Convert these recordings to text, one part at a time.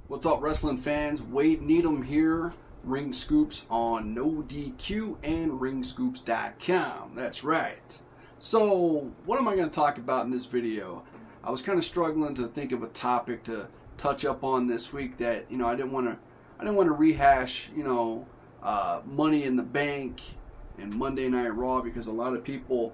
What's up, wrestling fans? Wade Needham here. RingScoops on NoDQ and RingScoops.com. That's right. So, what am I going to talk about in this video? I was kind of struggling to think of a topic to touch up on this week that I didn't want to rehash. Money in the Bank and Monday Night Raw, because a lot of people,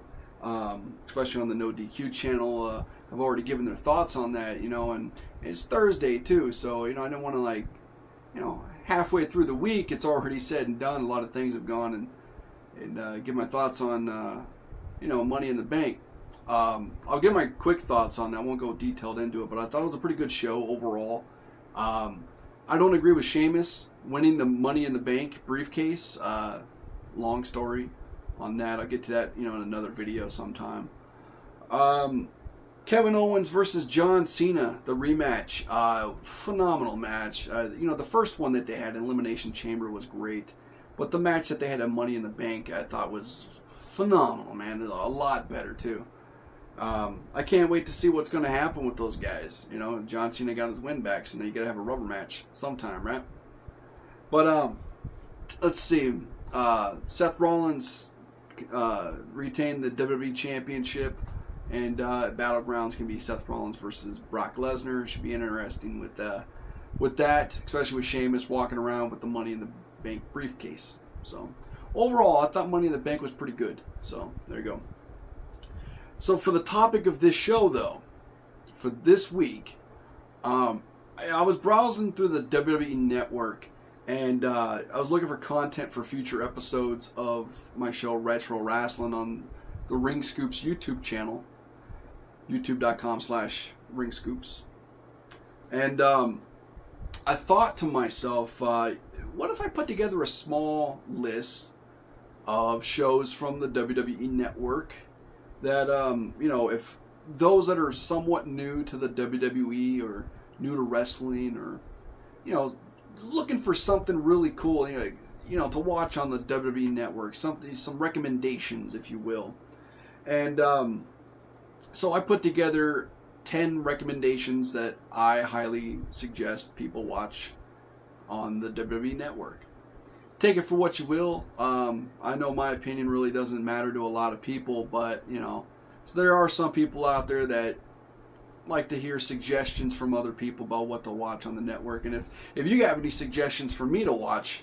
especially on the NoDQ channel, have already given their thoughts on that. And it's Thursday too, so I didn't want to halfway through the week it's already said and done. A lot of things have gone and give my thoughts on Money in the Bank. I'll give my quick thoughts on that. I won't go detailed into it, but I thought it was a pretty good show overall. I don't agree with Sheamus winning the Money in the Bank briefcase. Long story on that. I'll get to that in another video sometime. Kevin Owens versus John Cena, the rematch. Phenomenal match. The first one that they had in Elimination Chamber was great, but the match that they had at Money in the Bank I thought was phenomenal, man. A lot better too. I can't wait to see what's going to happen with those guys. John Cena got his win back, so now you got to have a rubber match sometime, right? But let's see. Seth Rollins retained the WWE Championship, and Battlegrounds can be Seth Rollins versus Brock Lesnar. Should be interesting with that, especially with Sheamus walking around with the Money in the Bank briefcase. So overall, I thought Money in the Bank was pretty good. So there you go. So for the topic of this show, though, for this week, I was browsing through the WWE Network, and I was looking for content for future episodes of my show Retro Wrestling on the RingScoops YouTube channel, youtube.com/RingScoops. And I thought to myself, what if I put together a small list of shows from the WWE Network that, if those that are somewhat new to the WWE or new to wrestling, or, looking for something really cool, to watch on the WWE Network, some recommendations, if you will. And so I put together 10 recommendations that I highly suggest people watch on the WWE Network. Take it for what you will. I know my opinion really doesn't matter to a lot of people, but so there are some people out there that like to hear suggestions from other people about what to watch on the network. And if you have any suggestions for me to watch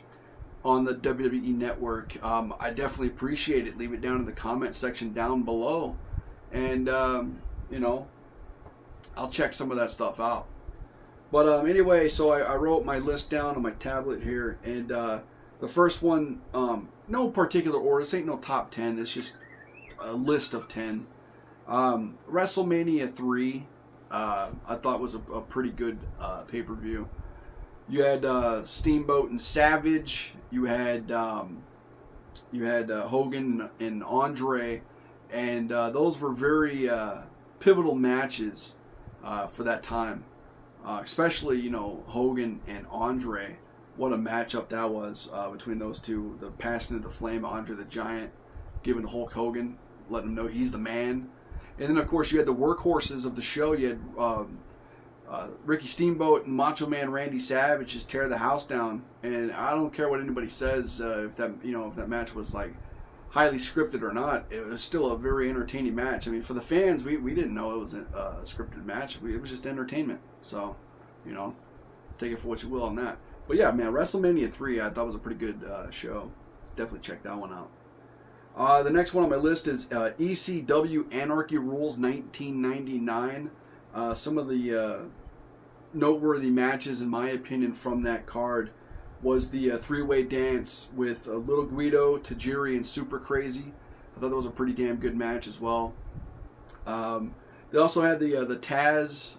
on the WWE Network, I definitely appreciate it. Leave it down in the comment section down below, and I'll check some of that stuff out. But anyway, so I wrote my list down on my tablet here, and the first one, no particular order. This ain't no top 10. It's just a list of 10. WrestleMania III, I thought was a pretty good pay-per-view. You had Steamboat and Savage. You had Hogan and Andre, and those were very pivotal matches for that time. Especially Hogan and Andre. What a matchup that was between those two. The passing of the flame, Andre the Giant giving to Hulk Hogan, letting him know he's the man. And then, of course, you had the workhorses of the show. You had Ricky Steamboat and Macho Man Randy Savage just tear the house down. And I don't care what anybody says if that match was like highly scripted or not. It was still a very entertaining match. I mean, for the fans, we didn't know it was a scripted match. It was just entertainment. So, take it for what you will on that. But yeah, man, WrestleMania III, I thought was a pretty good show. Definitely check that one out. The next one on my list is ECW Anarchyulz 1999. Some of the noteworthy matches, in my opinion, from that card was the three-way dance with Little Guido, Tajiri, and Super Crazy. I thought that was a pretty damn good match as well. They also had the Taz,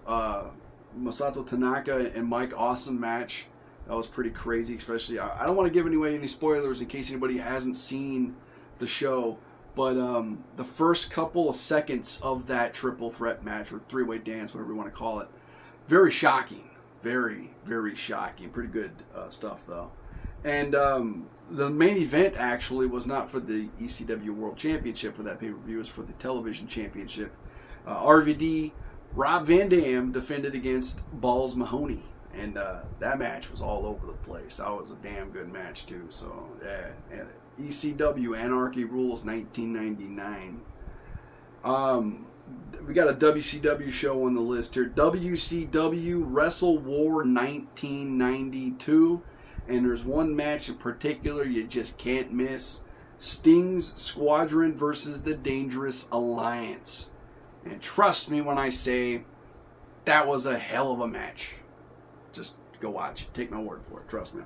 Masato Tanaka, and Mike Awesome match. That was pretty crazy, especially. I don't want to give away any spoilers in case anybody hasn't seen the show, but the first couple of seconds of that triple threat match, or three-way dance, whatever you want to call it, very shocking. Very, very shocking. Pretty good stuff, though. And the main event actually was not for the ECW World Championship for that pay-per-view. It was for the Television Championship. RVD, Rob Van Dam defended against Balls Mahoney. And that match was all over the place. That was a damn good match too. So yeah, ECW Anarchyulz 1999. We got a WCW show on the list here. WCW Wrestle War 1992. And there's one match in particular you just can't miss. Sting's Squadron versus the Dangerous Alliance. And trust me when I say that was a hell of a match. Just go watch it. Take my word for it. Trust me.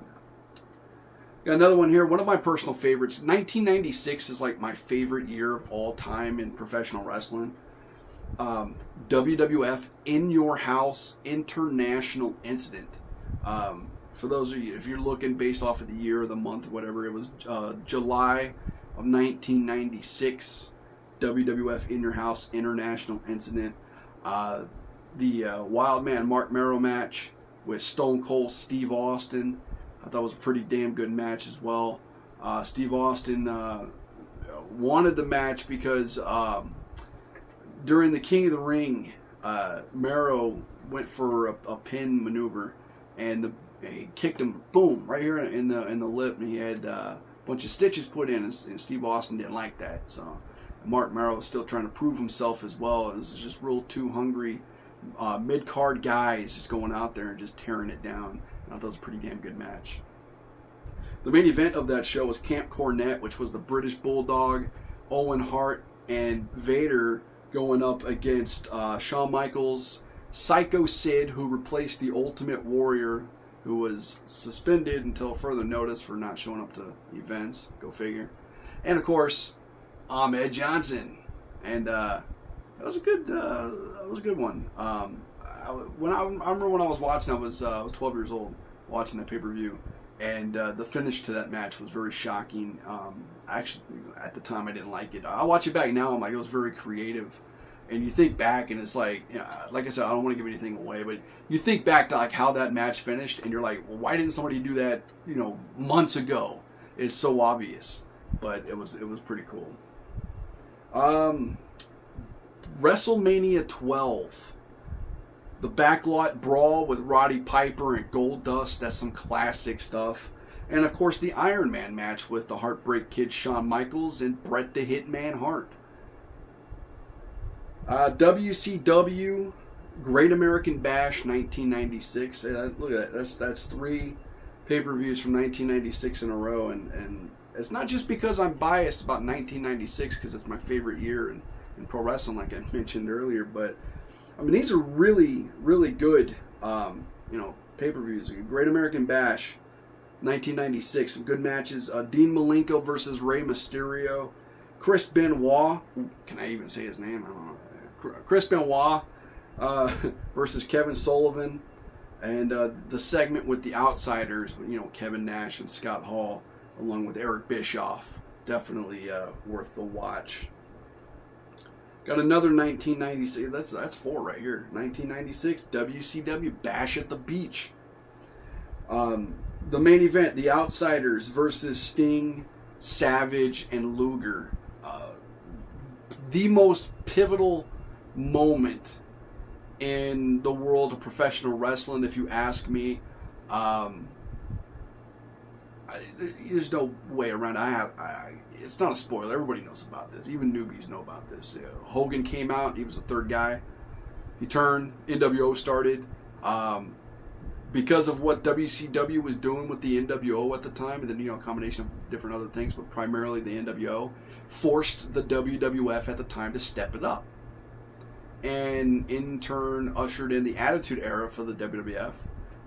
Got another one here. One of my personal favorites. 1996 is like my favorite year of all time in professional wrestling. WWF In Your House International Incident. For those of you, if you're looking based off of the year or the month or whatever, it was July of 1996. WWF In Your House International Incident. The Wild Man Mark Merrow match with Stone Cold Steve Austin. I thought it was a pretty damn good match as well. Steve Austin wanted the match because during the King of the Ring, Merrow went for a pin maneuver, and he kicked him, boom, right here in the lip, and he had a bunch of stitches put in, and Steve Austin didn't like that. So Mark Merrow was still trying to prove himself as well. It was just real two hungry mid-card guys just going out there and just tearing it down. I thought that was a pretty damn good match. The main event of that show was Camp Cornett, which was the British Bulldog, Owen Hart, and Vader going up against Shawn Michaels, Psycho Sid, who replaced the Ultimate Warrior, who was suspended until further notice for not showing up to events. Go figure. And of course, Ahmed Johnson. And that was a good one. I remember when I was watching, I was 12 years old watching that pay-per-view, and the finish to that match was very shocking. Actually, at the time, I didn't like it. I watch it back now, I'm like, it was very creative. And you think back, and it's like, you know, like I said, I don't want to give anything away, but you think back to like how that match finished, and you're like, well, why didn't somebody do that, you know, months ago? It's so obvious, but it was pretty cool. WrestleMania 12. The Backlot Brawl with Roddy Piper and Goldust. That's some classic stuff. And of course the Iron Man match with the Heartbreak Kid Shawn Michaels and Bret the Hitman Hart. WCW Great American Bash 1996. Look at that. That's 3 pay-per-views from 1996 in a row. And it's not just because I'm biased about 1996 because it's my favorite year in pro wrestling, like I mentioned earlier, but I mean, these are really, really good, pay-per-views. Great American Bash, 1996, some good matches. Dean Malenko versus Rey Mysterio. Chris Benoit, can I even say his name? I don't know. Chris Benoit versus Kevin Sullivan, and the segment with the Outsiders, Kevin Nash and Scott Hall, along with Eric Bischoff. Definitely worth the watch. Got another 1996. That's 4 right here. 1996 WCW Bash at the Beach. The main event: The Outsiders versus Sting, Savage, and Luger. The most pivotal moment in the world of professional wrestling, if you ask me. There's no way around it. It's not a spoiler. Everybody knows about this. Even newbies know about this. Hogan came out. He was the third guy. He turned. NWO started. Because of what WCW was doing with the NWO at the time, and then, a combination of different other things, but primarily the NWO, forced the WWF at the time to step it up. And in turn ushered in the Attitude Era for the WWF.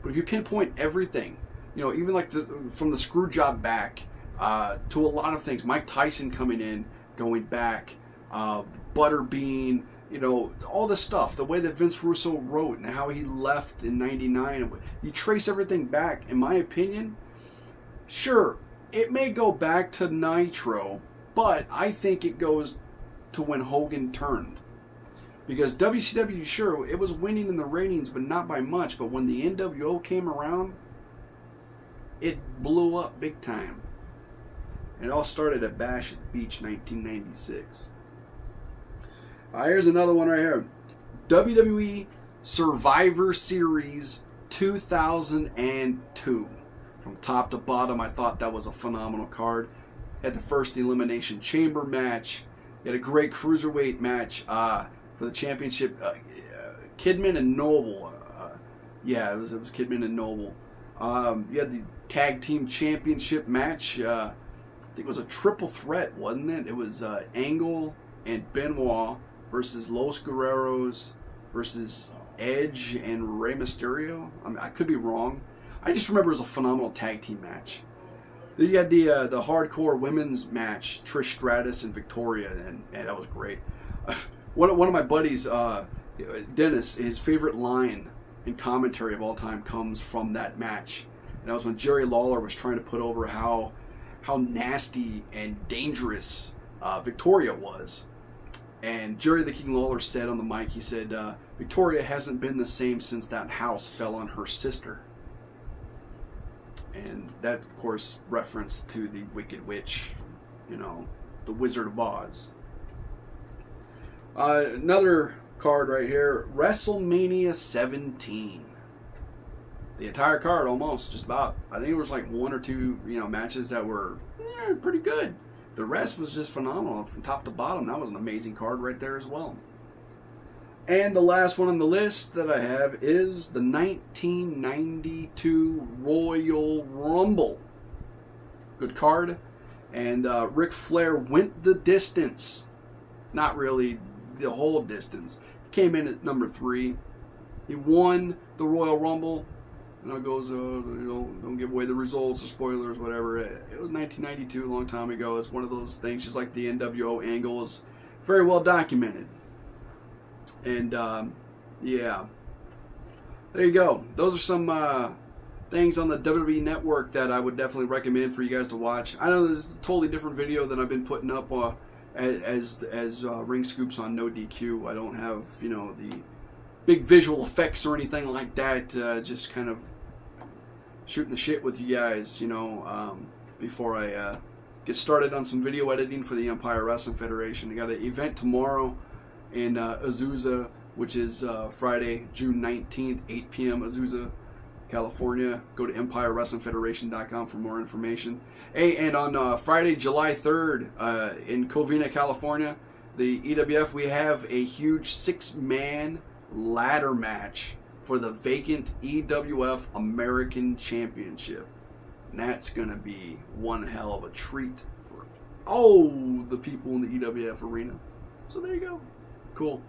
But if you pinpoint everything, even like from the screw job back to a lot of things, Mike Tyson coming in, going back, Butterbean, all this stuff, the way that Vince Russo wrote and how he left in '99, you trace everything back, in my opinion, sure, it may go back to Nitro, but I think it goes to when Hogan turned. Because WCW, sure, it was winning in the ratings, but not by much. But when the NWO came around, it blew up big time. It all started at Bash at the Beach, 1996. Here's another one right here. WWE Survivor Series 2002. From top to bottom, I thought that was a phenomenal card. Had the first Elimination Chamber match. You had a great Cruiserweight match for the championship. Kidman and Noble. Yeah, it was Kidman and Noble. You had the Tag Team Championship match. I think it was a triple threat, wasn't it? It was Angle and Benoit versus Los Guerreros versus Edge and Rey Mysterio. I mean, I could be wrong. I just remember it was a phenomenal tag team match. Then you had the hardcore women's match, Trish Stratus and Victoria, and that was great. One of my buddies, Dennis, his favorite line in commentary of all time comes from that match. And that was when Jerry Lawler was trying to put over how nasty and dangerous Victoria was. And Jerry the King Lawler said on the mic, he said, Victoria hasn't been the same since that house fell on her sister. And that, of course, reference to the Wicked Witch, you know, the Wizard of Oz. Another card right here, WrestleMania 17. The entire card, almost, just about. I think it was like one or two, matches that were pretty good. The rest was just phenomenal from top to bottom. That was an amazing card right there as well. And the last one on the list that I have is the 1992 Royal Rumble. Good card. And Ric Flair went the distance. Not really the whole distance. Came in at number 3. He won the Royal Rumble. And it goes, don't give away the results or spoilers, whatever. It was 1992, a long time ago. It's one of those things, just like the NWO angle is very well documented. And, yeah. There you go. Those are some things on the WWE Network that I would definitely recommend for you guys to watch. I know this is a totally different video than I've been putting up as RingScoops on NoDQ. I don't have, the big visual effects or anything like that. Just kind of shooting the shit with you guys, before I get started on some video editing for the Empire Wrestling Federation. I got an event tomorrow in Azusa, which is Friday, June 19th, 8 p.m. Azusa, California. Go to EmpireWrestlingFederation.com for more information. Hey, and on Friday, July 3rd, in Covina, California, the EWF, we have a huge 6-man ladder match for the vacant EWF American Championship. And that's going to be one hell of a treat for all the people in the EWF arena. So there you go. Cool.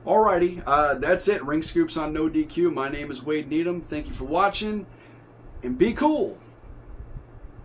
Alrighty, that's it. RingScoops on NoDQ. My name is Wade Needham. Thank you for watching, and be cool.